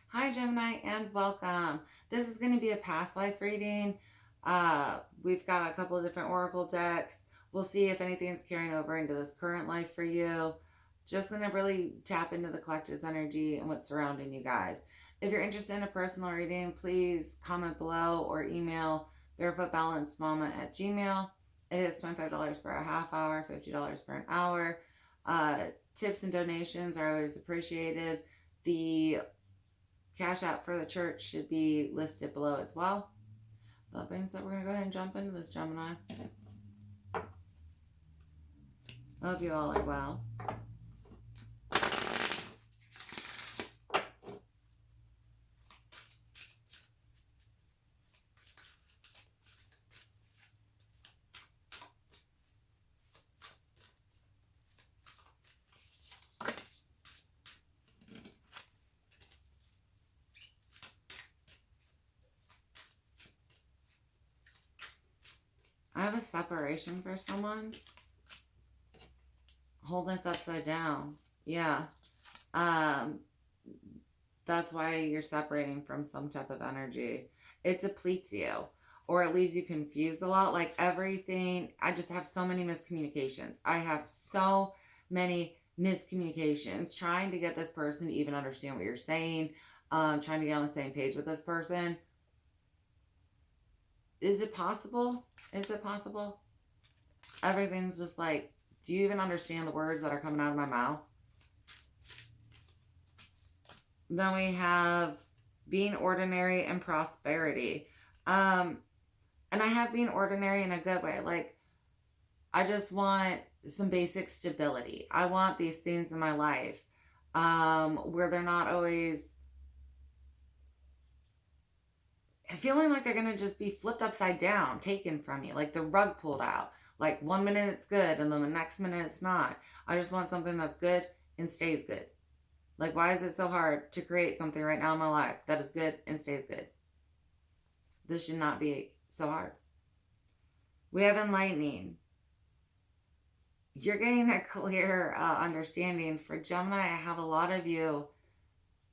Hi, Gemini, and welcome. This is going to be a past life reading. We've got a couple of different oracle decks. We'll see if anything's carrying over into this current life for you. Just going to really tap into the collective's energy and what's surrounding you guys. If you're interested in a personal reading, please comment below or email barefootbalancedmama@gmail. It is $25 for a half hour, $50 for an hour. Tips and donations are always appreciated. The CashApp for the church should be listed below as well. That being said, we're going to go ahead and jump into this, Gemini. Hope you all are well. I have a separation for someone. Hold this upside down. Yeah. That's why you're separating from some type of energy. It depletes you, or it leaves you confused a lot. Like everything, I just have so many miscommunications. I have so many miscommunications trying to get this person to even understand what you're saying, trying to get on the same page with this person. Is it possible? Is it possible? Everything's just like, do you even understand the words that are coming out of my mouth? Then we have being ordinary and prosperity. And I have being ordinary in a good way. Like, I just want some basic stability. I want these things in my life where they're not always feeling like they're going to just be flipped upside down, taken from me, like the rug pulled out. Like 1 minute it's good and then the next minute it's not. I just want something that's good and stays good. Like, why is it so hard to create something right now in my life that is good and stays good? This should not be so hard. We have enlightening. You're getting a clear understanding. For Gemini, I have a lot of you,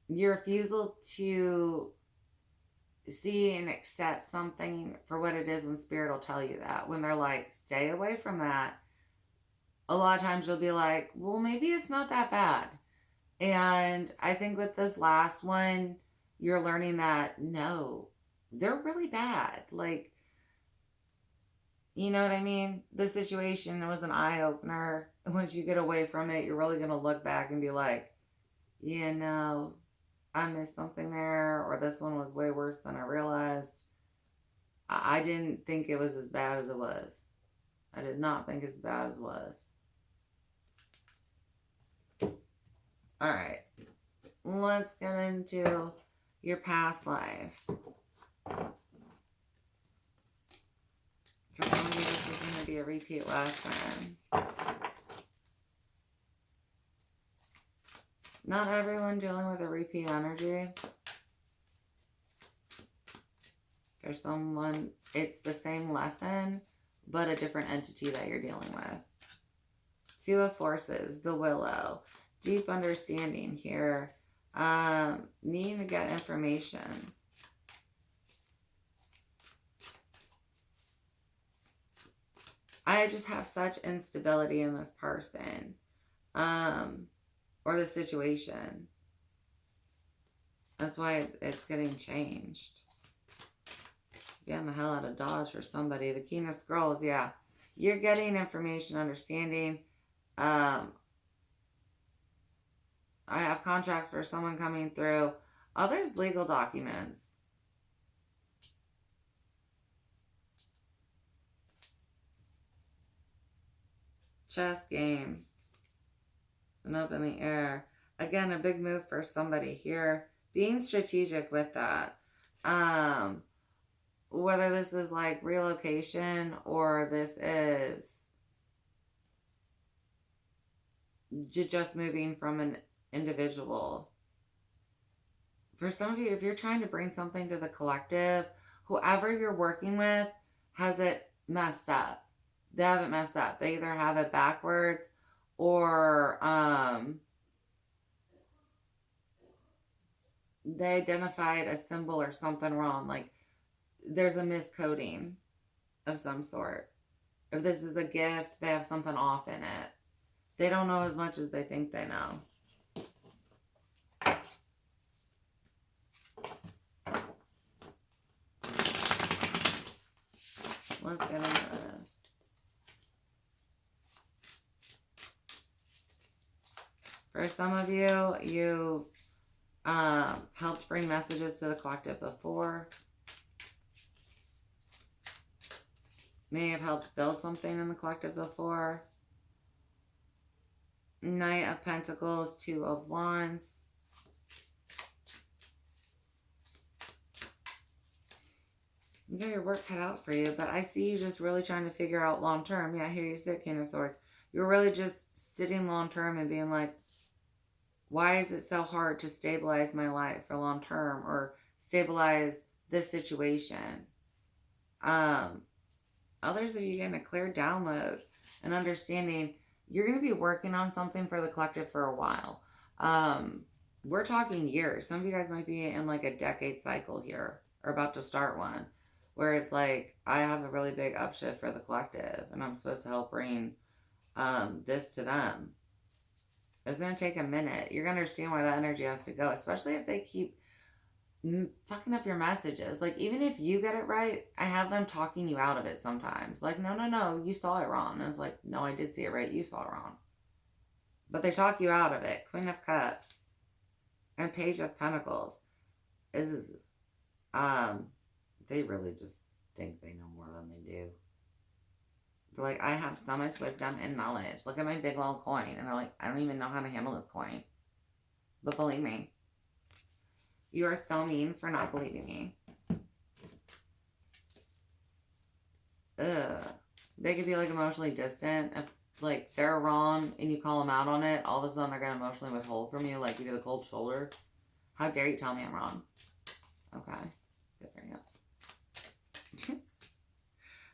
your refusal to see and accept something for what it is when Spirit will tell you that. When they're like, stay away from that. A lot of times you'll be like, well, maybe it's not that bad. And I think with this last one, you're learning that, no, they're really bad. Like, you know what I mean? The situation was an eye-opener. Once you get away from it, you're really going to look back and be like, yeah, no, I missed something there, or this one was way worse than I realized. I didn't think it was as bad as it was. I did not think as bad as it was. All right, let's get into your past life. For some of you, this is going to be a repeat lesson. Not everyone dealing with a repeat energy. For someone, it's the same lesson, but a different entity that you're dealing with. Two of Forces, the Willow. Deep understanding here. Needing to get information. I just have such instability in this person. Or the situation. That's why it's getting changed. Getting the hell out of Dodge for somebody. The King of Scrolls, yeah. You're getting information, understanding. I have contracts for someone coming through. There's legal documents. Chess game. And up in the air. Again, a big move for somebody here. Being strategic with that. Whether this is like relocation or this is just moving from an individual. For some of you, if you're trying to bring something to the collective, whoever you're working with has it messed up. They have it messed up. They either have it backwards or they identified a symbol or something wrong. Like there's a miscoding of some sort. If this is a gift, they have something off in it. They don't know as much as they think they know. Let's get into this. For some of you, you've helped bring messages to the collective before. May have helped build something in the collective before. Knight of Pentacles, Two of Wands. You got your work cut out for you, but I see you just really trying to figure out long term. Yeah, here you sit, King of Swords. You're really just sitting long term and being like, why is it so hard to stabilize my life for long term or stabilize this situation? Others of you getting a clear download and understanding you're going to be working on something for the collective for a while. We're talking years. Some of you guys might be in like a decade cycle here or about to start one where it's like, I have a really big upshift for the collective and I'm supposed to help bring this to them. It's going to take a minute. You're going to understand why that energy has to go, especially if they keep fucking up your messages. Like, even if you get it right, I have them talking you out of it sometimes. Like, no, you saw it wrong. And it's like, no, I did see it right. You saw it wrong. But they talk you out of it. Queen of Cups and Page of Pentacles is, they really just think they know more than they do. They're like, I have so much wisdom and knowledge. Look at my big old coin. And they're like, I don't even know how to handle this coin. But believe me, you are so mean for not believing me. Ugh. They could be like emotionally distant. If like they're wrong and you call them out on it, all of a sudden they're going to emotionally withhold from you like you do the cold shoulder. How dare you tell me I'm wrong? Okay. Good for you.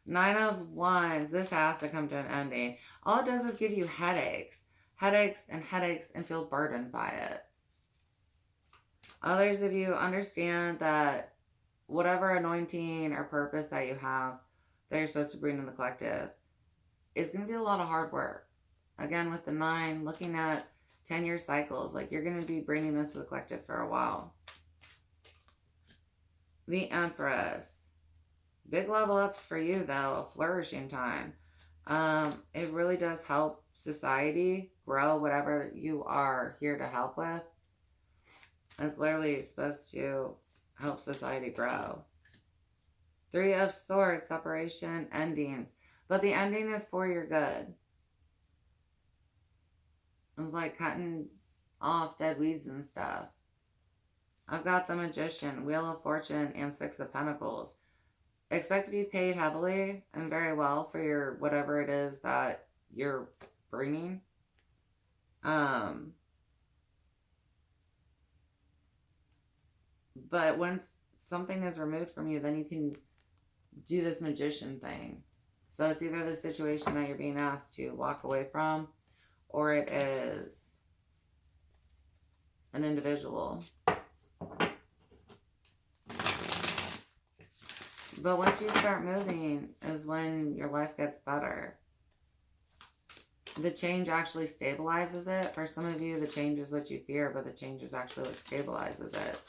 Nine of Wands. This has to come to an ending. All it does is give you headaches. Headaches and feel burdened by it. Others of you understand that whatever anointing or purpose that you have that you're supposed to bring to the collective is going to be a lot of hard work. Again, with the 9, looking at 10-year cycles, like you're going to be bringing this to the collective for a while. The Empress. Big level ups for you, though. A flourishing time. It really does help society grow, whatever you are here to help with. It's literally supposed to help society grow. 3 of Swords, separation, endings. But the ending is for your good. It's like cutting off dead weeds and stuff. I've got the Magician, Wheel of Fortune, and 6 of Pentacles. Expect to be paid heavily and very well for your whatever it is that you're bringing. But once something is removed from you, then you can do this magician thing. So it's either the situation that you're being asked to walk away from, or it is an individual. But once you start moving is when your life gets better. The change actually stabilizes it. For some of you, the change is what you fear, but the change is actually what stabilizes it.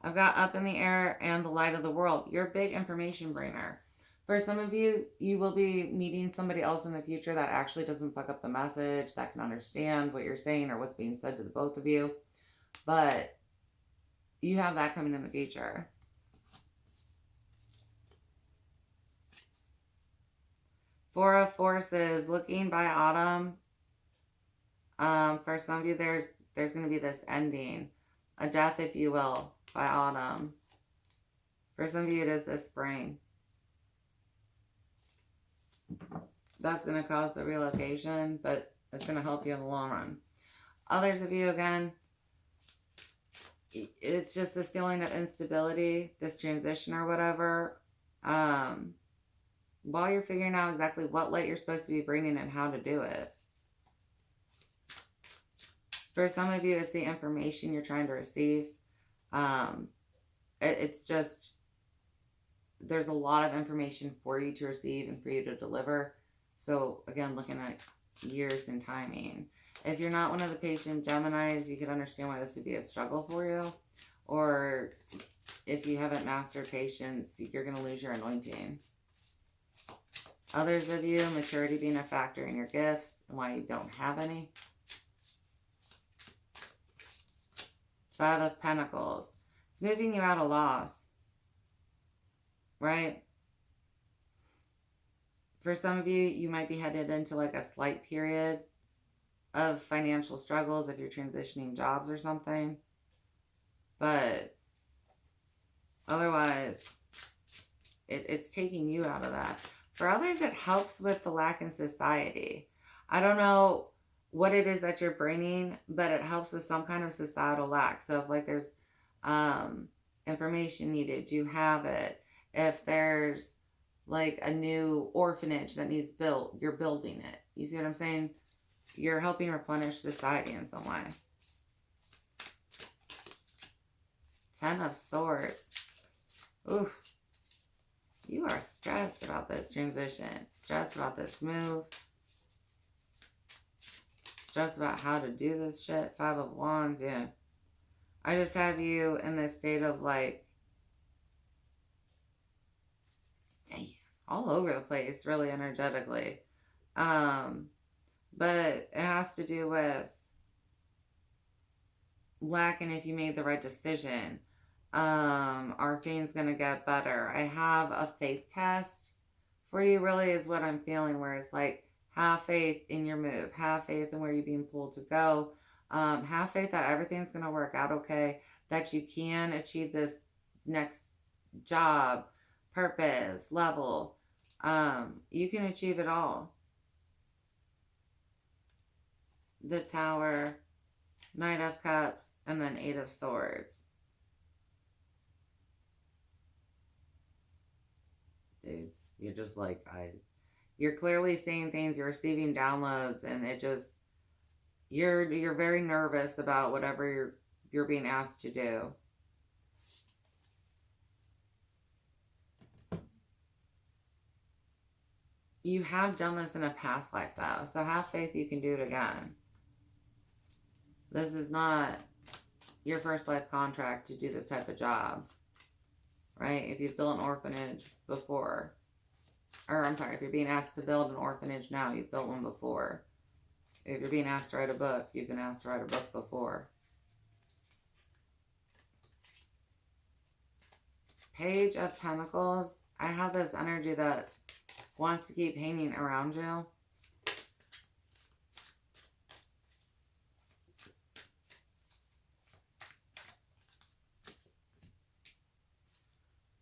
I've got Up in the Air and the Light of the World. You're a big information bringer. For some of you, you will be meeting somebody else in the future that actually doesn't fuck up the message, that can understand what you're saying or what's being said to the both of you. But you have that coming in the future. Four of Forces, looking by autumn. For some of you, there's going to be this ending. A death, if you will, by autumn. For some of you, it is this spring. That's going to cause the relocation, but it's going to help you in the long run. Others of you, again, it's just this feeling of instability, this transition or whatever. While you're figuring out exactly what light you're supposed to be bringing and how to do it. For some of you, it's the information you're trying to receive. It's just, there's a lot of information for you to receive and for you to deliver. So again, looking at years and timing. If you're not one of the patient Geminis, you can understand why this would be a struggle for you. Or if you haven't mastered patience, you're going to lose your anointing. Others of you, maturity being a factor in your gifts and why you don't have any. 5 of Pentacles. It's moving you out of loss. Right? For some of you, you might be headed into like a slight period of financial struggles if you're transitioning jobs or something. But otherwise, it's taking you out of that. For others, it helps with the lack in society. I don't know what it is that you're bringing, but it helps with some kind of societal lack. So if like there's information needed, you have it. If there's like a new orphanage that needs built, you're building it. You see what I'm saying? You're helping replenish society in some way. 10 of Swords. Ooh. You are stressed about this transition. Stressed about this move. Stressed about how to do this shit. 5 of Wands, yeah. I just have you in this state of like, all over the place, really energetically. But it has to do with lacking if you made the right decision. Are things going to get better? I have a faith test for you, really, is what I'm feeling, where it's like, have faith in your move. Have faith in where you're being pulled to go. Have faith that everything's going to work out okay, that you can achieve this next job, purpose, level. You can achieve it all. The Tower, Knight of Cups, and then 8 of Swords. Dude, you're just like, you're clearly seeing things, you're receiving downloads, and it just, you're very nervous about whatever you're being asked to do. You have done this in a past life, though, so have faith you can do it again. This is not your first life contract to do this type of job, right? If you've built an orphanage before, or I'm sorry, if you're being asked to build an orphanage now, you've built one before. If you're being asked to write a book, you've been asked to write a book before. Page of Pentacles. I have this energy that wants to keep hanging around you.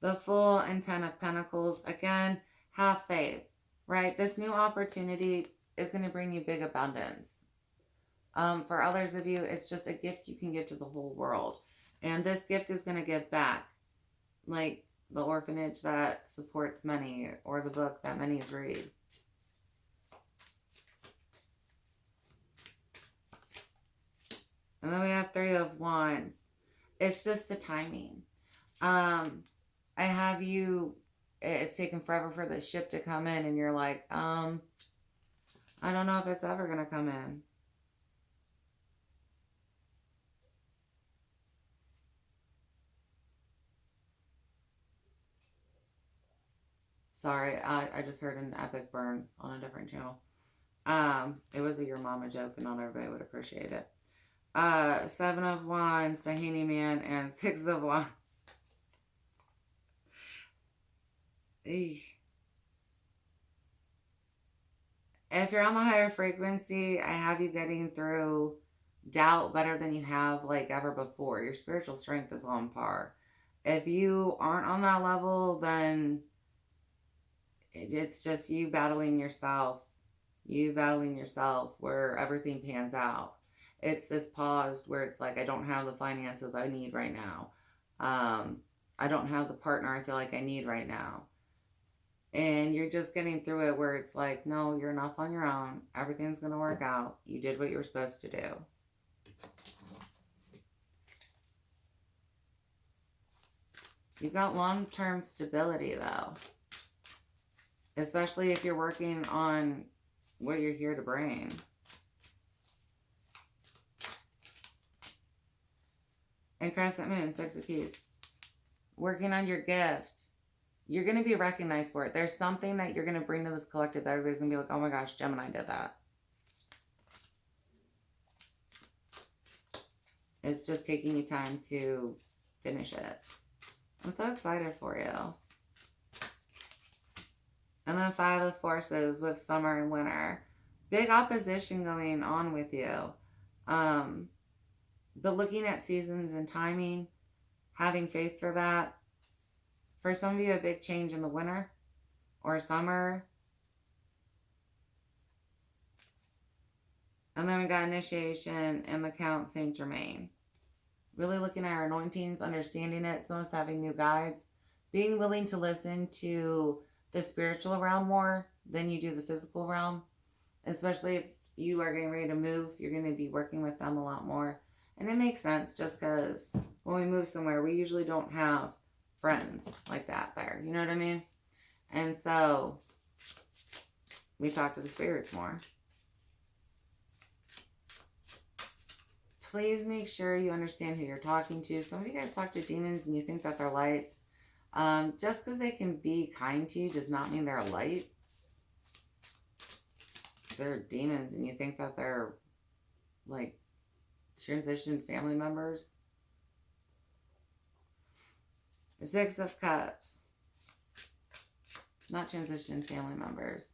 The Fool and 10 of Pentacles. Again, have faith, right? This new opportunity is going to bring you big abundance. For others of you, it's just a gift you can give to the whole world. And this gift is going to give back. Like the orphanage that supports many, or the book that many read. And then we have 3 of Wands. It's just the timing. I have you, it's taken forever for the ship to come in, and you're like, I don't know if it's ever going to come in. Sorry, I just heard an epic burn on a different channel. It was a Your Mama joke, and not everybody would appreciate it. 7 of Wands, the Handyman, and 6 of Wands. Eesh. If you're on the higher frequency, I have you getting through doubt better than you have like ever before. Your spiritual strength is on par. If you aren't on that level, then it's just you battling yourself where everything pans out. It's this pause where it's like, I don't have the finances I need right now. I don't have the partner I feel like I need right now. And you're just getting through it where it's like, no, you're enough on your own. Everything's going to work out. You did what you were supposed to do. You've got long-term stability, though. Especially if you're working on what you're here to bring. And Crescent Moon, 6 of Keys. Working on your gift. You're going to be recognized for it. There's something that you're going to bring to this collective that everybody's going to be like, oh my gosh, Gemini did that. It's just taking you time to finish it. I'm so excited for you. And then 5 of Forces with summer and winter. Big opposition going on with you. But looking at seasons and timing, having faith for that. For some of you, a big change in the winter or summer. And then we got initiation and the Count Saint Germain. Really looking at our anointings, understanding it, some of us having new guides, being willing to listen to the spiritual realm more than you do the physical realm. Especially if you are getting ready to move, you're going to be working with them a lot more. And it makes sense just because when we move somewhere, we usually don't have friends like that there. You know what I mean? And so we talk to the spirits more. Please make sure you understand who you're talking to. Some of you guys talk to demons and you think that they're lights. Just because they can be kind to you does not mean they're a light. They're demons and you think that they're like transitioned family members. 6 of Cups. Not transitioned family members.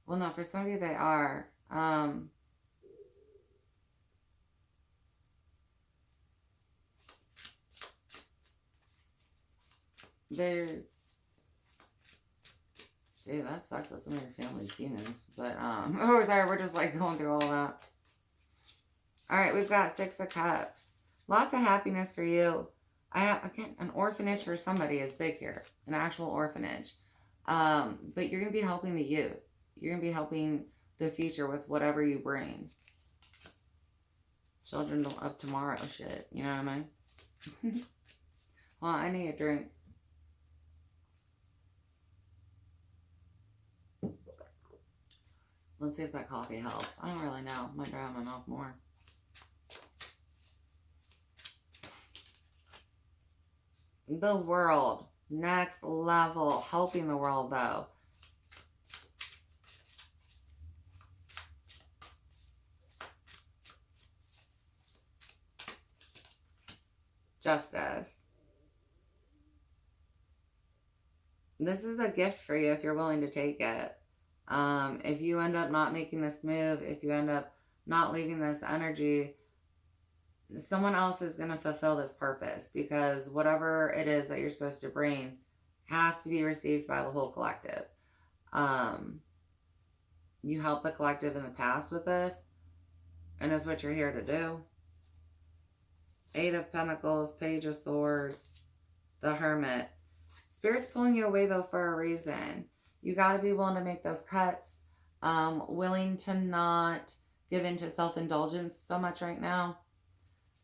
Well, no, for some of you they are. They're... Dude, that sucks that some of your family's demons. But, oh, sorry, we're just like going through all that. Alright, we've got 6 of Cups. Lots of happiness for you. I have, again, an orphanage for somebody is big here. An actual orphanage. But you're going to be helping the youth. You're going to be helping the future with whatever you bring. Children of tomorrow shit. You know what I mean? Well, I need a drink. Let's see if that coffee helps. I don't really know. Might dry out my mouth more. The World. Next level. Helping the world, though. Justice. This is a gift for you if you're willing to take it. If you end up not making this move, if you end up not leaving this energy, someone else is going to fulfill this purpose, because whatever it is that you're supposed to bring has to be received by the whole collective. You helped the collective in the past with this, and it's what you're here to do. 8 of Pentacles, Page of Swords, the Hermit. Spirit's pulling you away, though, for a reason. You got to be willing to make those cuts, willing to not give into self-indulgence so much right now.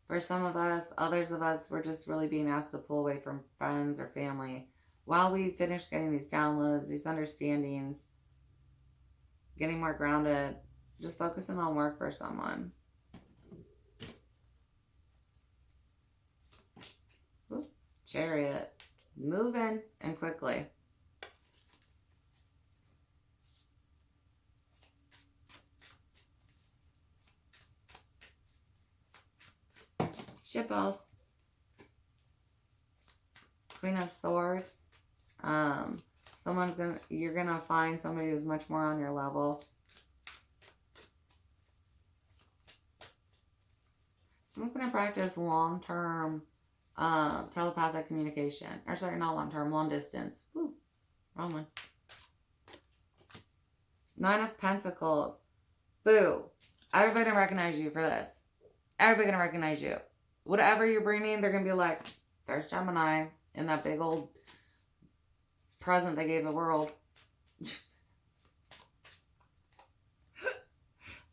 For some of us, others of us, we're just really being asked to pull away from friends or family while we finish getting these downloads, these understandings, getting more grounded, just focusing on work for someone. Ooh, Chariot. Moving and quickly. Shitballs. Queen of Swords. You're gonna find somebody who's much more on your level. Someone's gonna practice long-term telepathic communication. Or sorry, not long-term, long distance. Woo, wrong one. 9 of Pentacles. Boo. Everybody recognize you for this. everybody gonna recognize you. Whatever you're bringing, they're gonna be like, there's Gemini in that big old present they gave the world.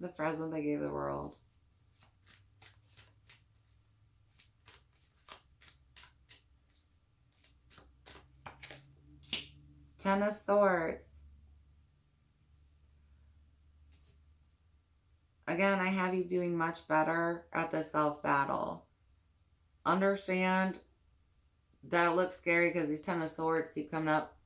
The present they gave the world. Ten of Swords. Again, I have you doing much better at the self-battle. Understand that it looks scary because these Ten of Swords keep coming up,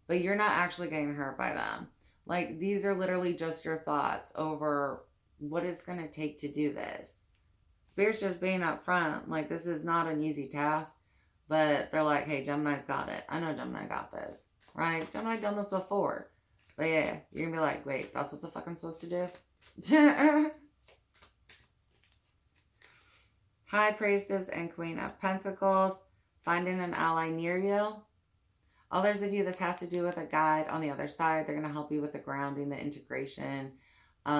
but you're not actually getting hurt by them. Like, these are literally just your thoughts over what it's going to take to do this. Spirit's just being upfront. Like, this is not an easy task, but they're like, hey, Gemini's got it. I know Gemini got this, right? Gemini done this before. But yeah, you're going to be like, wait, that's what the fuck I'm supposed to do? High Priestess and Queen of Pentacles. Finding an ally near you. Others of you, this has to do with a guide on the other side. They're going to help you with the grounding, the integration. They're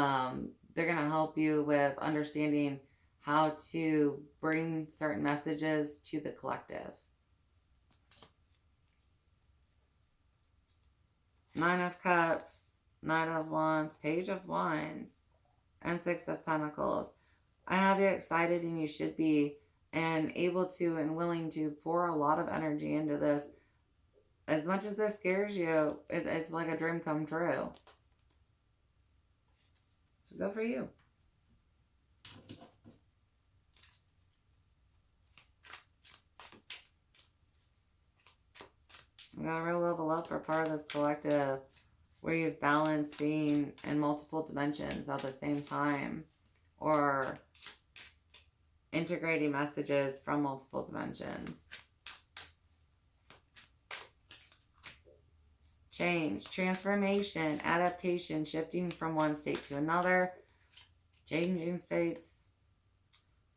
going to help you with understanding how to bring certain messages to the collective. Nine of Cups, Knight of Wands, Page of Wands, and Six of Pentacles. I have you excited, and you should be, and able to and willing to pour a lot of energy into this. As much as this scares you, it's like a dream come true. So go for you. We got a real level up for part of this collective where you've balanced being in multiple dimensions at the same time, or integrating messages from multiple dimensions. Change, transformation, adaptation, shifting from one state to another, changing states.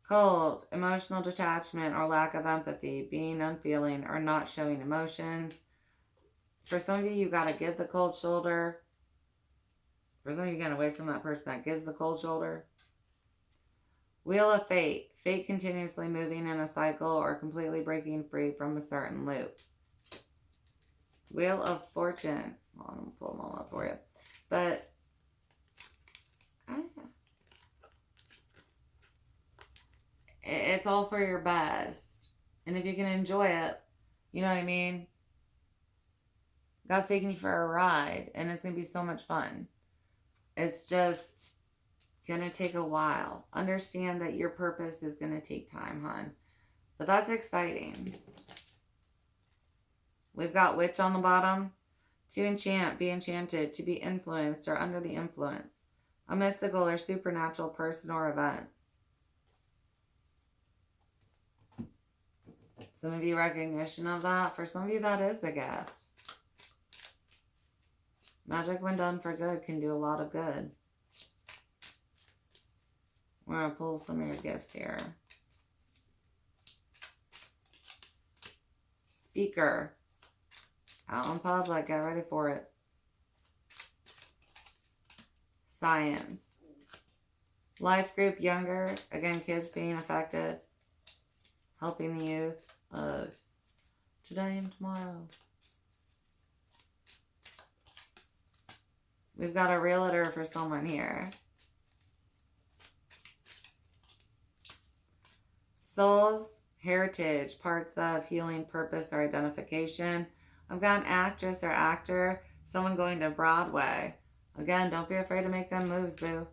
Cold, emotional detachment or lack of empathy, being unfeeling or not showing emotions. For some of you, you got to give the cold shoulder. For some of you, get away from that person that gives the cold shoulder. Wheel of Fate, fate continuously moving in a cycle or completely breaking free from a certain loop. Wheel of Fortune. Well, I'm going to pull them all up for you. But it's all for your best. And if you can enjoy it, you know what I mean? God's taking you for a ride, and it's going to be so much fun. It's just going to take a while. Understand that your purpose is going to take time, hon. But that's exciting. We've got Witch on the bottom. To enchant, be enchanted, to be influenced or under the influence. A mystical or supernatural person or event. Some of you recognition of that. For some of you, that is the gift. Magic, when done for good, can do a lot of good. We're going to pull some of your gifts here. Speaker. Out in public, get ready for it. Science. Life group, younger. Again, kids being affected. Helping the youth of today and tomorrow. We've got a realtor for someone here. Souls, heritage, parts of healing, purpose, or identification. I've got an actress or actor, someone going to Broadway. Again, don't be afraid to make them moves, boo.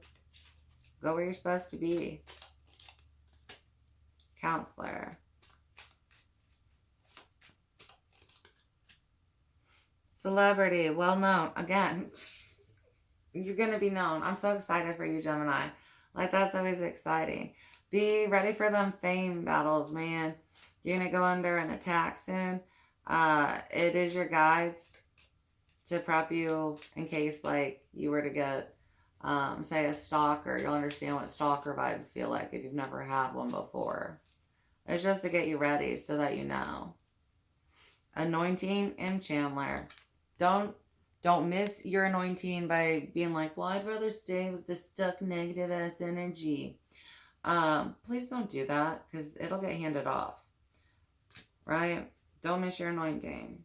Go where you're supposed to be. Counselor. Celebrity, well known. Again, you're going to be known. I'm so excited for you, Gemini. Like, that's always exciting. Be ready for them fame battles, man. You're going to go under an attack soon. It is your guides to prep you in case, like, you were to get, say, a stalker. You'll understand what stalker vibes feel like if you've never had one before. It's just to get you ready so that you know. Anointing and Chandler. Don't miss your anointing by being like, well, I'd rather stay with the stuck negative ass energy. Please don't do that because it'll get handed off, right? Don't miss your anointing.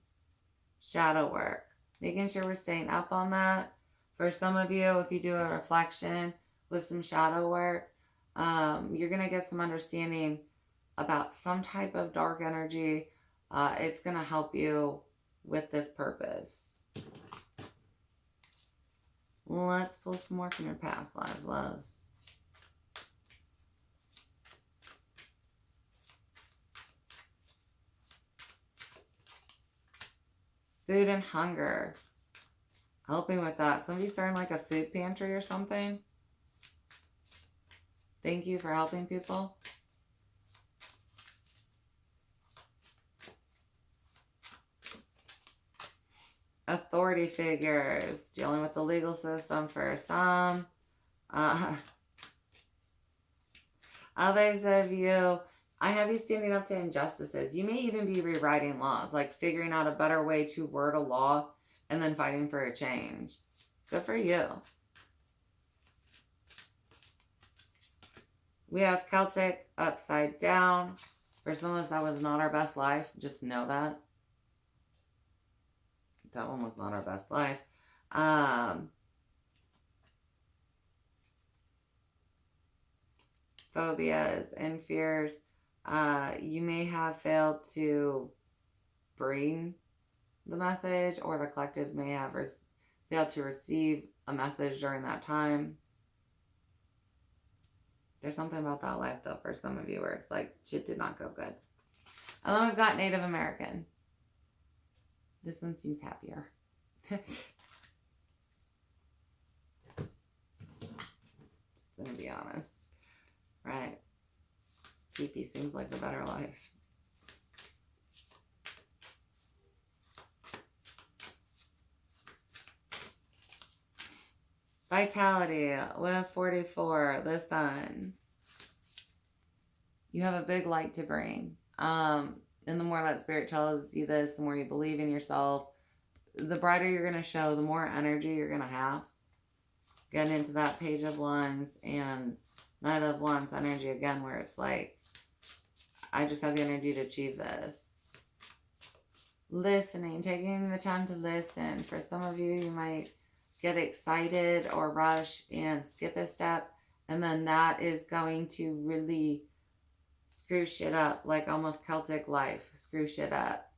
Shadow work. Making sure we're staying up on that. For some of you, if you do a reflection with some shadow work, you're going to get some understanding about some type of dark energy. It's going to help you with this purpose. Let's pull some more from your past lives, loves. Food and hunger. Helping with that. Some of you starting like a food pantry or something. Thank you for helping people. Authority figures. Dealing with the legal system for some. Others of you, I have you standing up to injustices. You may even be rewriting laws, like figuring out a better way to word a law and then fighting for a change. Good for you. We have Celtic upside down. For some of us, that was not our best life. Just know that. That one was not our best life. Phobias and fears. You may have failed to bring the message, or the collective may have failed to receive a message during that time. There's something about that life, though, for some of you where it's like, shit did not go good. And then we've got Native American. This one seems happier. Gonna be honest. Right. TP seems like the better life. Vitality, 144, the sun. You have a big light to bring. And the more that spirit tells you this, the more you believe in yourself, the brighter you're going to show, the more energy you're going to have. Getting into that Page of Wands and Knight of Wands energy again, where it's like, I just have the energy to achieve this. Listening, taking the time to listen. For some of you, you might get excited or rush and skip a step, and then that is going to really screw shit up, like almost Celtic life. Screw shit up.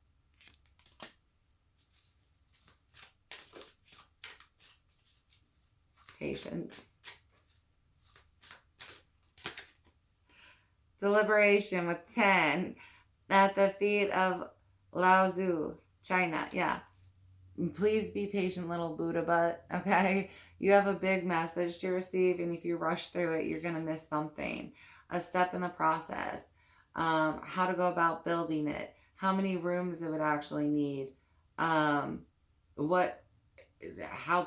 Patience. Deliberation with 10 at the feet of Lao Tzu, China. Yeah. Please be patient, little Buddha butt, okay? You have a big message to receive, and if you rush through it, you're going to miss something. A step in the process. How to go about building it. How many rooms it would actually need. How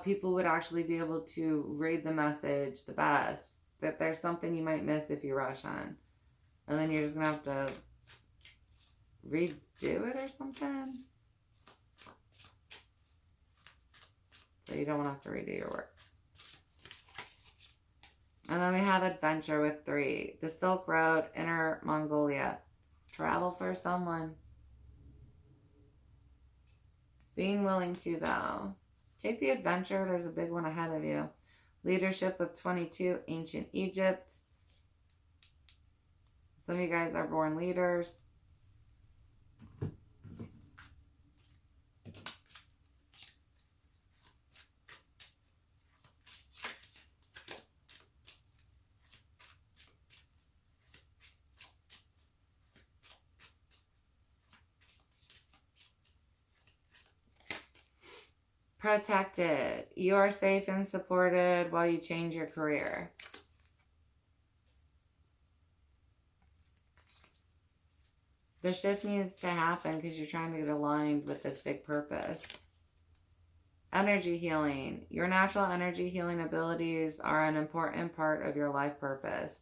people would actually be able to read the message the best. That there's something you might miss if you rush on. And then you're just going to have to redo it or something. So you don't want to have to redo your work. And then we have adventure with 3. The Silk Road, Inner Mongolia. Travel for someone. Being willing to, though. Take the adventure. There's a big one ahead of you. Leadership with 22, Ancient Egypt. Some of you guys are born leaders. Protected. You are safe and supported while you change your career. The shift needs to happen because you're trying to get aligned with this big purpose. Energy healing. Your natural energy healing abilities are an important part of your life purpose.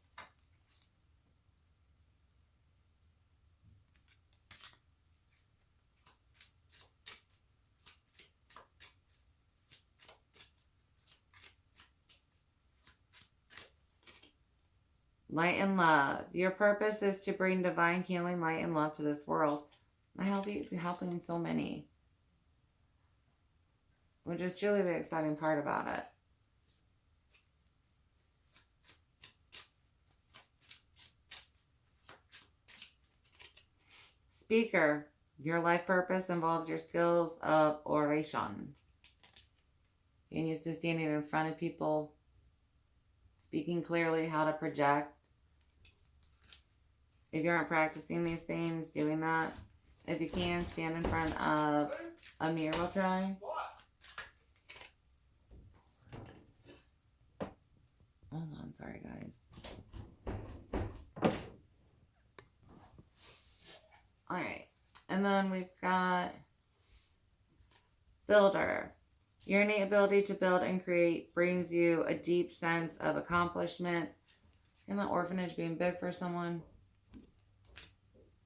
Light and love. Your purpose is to bring divine healing, light, and love to this world. I help you helping so many. Which is truly the exciting part about it. Speaker. Your life purpose involves your skills of oration. Getting used to standing in front of people, speaking clearly, how to project. If you aren't practicing these things, doing that. If you can, stand in front of a mirror while trying. Hold on, sorry guys. Alright, and then we've got Builder. Your innate ability to build and create brings you a deep sense of accomplishment. And the orphanage being big for someone.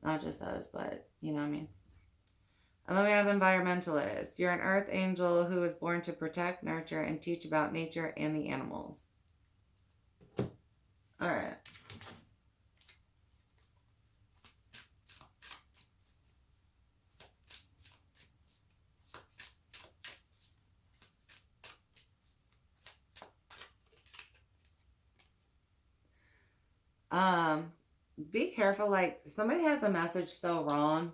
Not just us, but you know what I mean. And then we have Environmentalist. You're an earth angel who was born to protect, nurture, and teach about nature and the animals. Alright. Be careful, like, somebody has a message so wrong.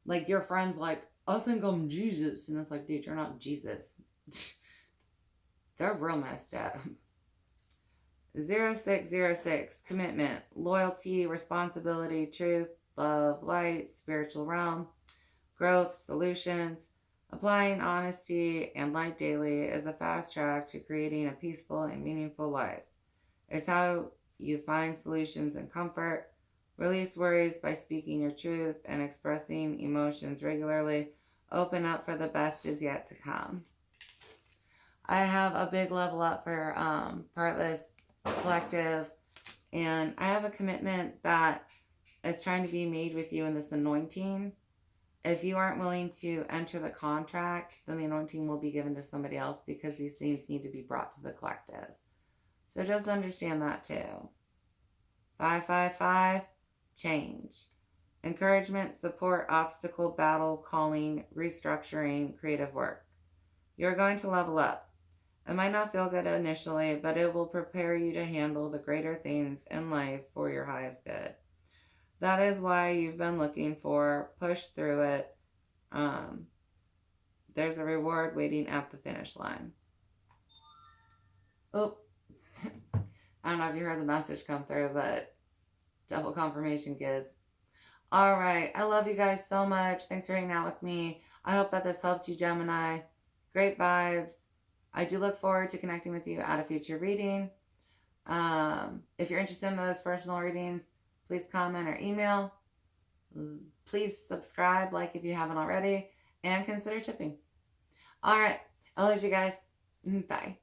Like, your friend's like, I think I'm Jesus. And it's like, dude, you're not Jesus. They're real messed up. 0606, commitment, loyalty, responsibility, truth, love, light, spiritual realm, growth, solutions. Applying honesty and light daily is a fast track to creating a peaceful and meaningful life. It's how you find solutions and comfort. Release worries by speaking your truth and expressing emotions regularly. Open up for the best is yet to come. I have a big level up for Partless Collective, and I have a commitment that is trying to be made with you in this anointing. If you aren't willing to enter the contract, then the anointing will be given to somebody else because these things need to be brought to the collective. So just understand that too. 555, change. Encouragement, support, obstacle, battle, calling, restructuring, creative work. You're going to level up. It might not feel good initially, but it will prepare you to handle the greater things in life for your highest good. That is why you've been looking for. Push through it. There's a reward waiting at the finish line. Oh, I don't know if you heard the message come through, but double confirmation, kids. All right. I love you guys so much. Thanks for hanging out with me. I hope that this helped you, Gemini. Great vibes. I do look forward to connecting with you at a future reading. If you're interested in those personal readings, please comment or email. Please subscribe, like if you haven't already, and consider tipping. All right. I'll let you guys. Bye.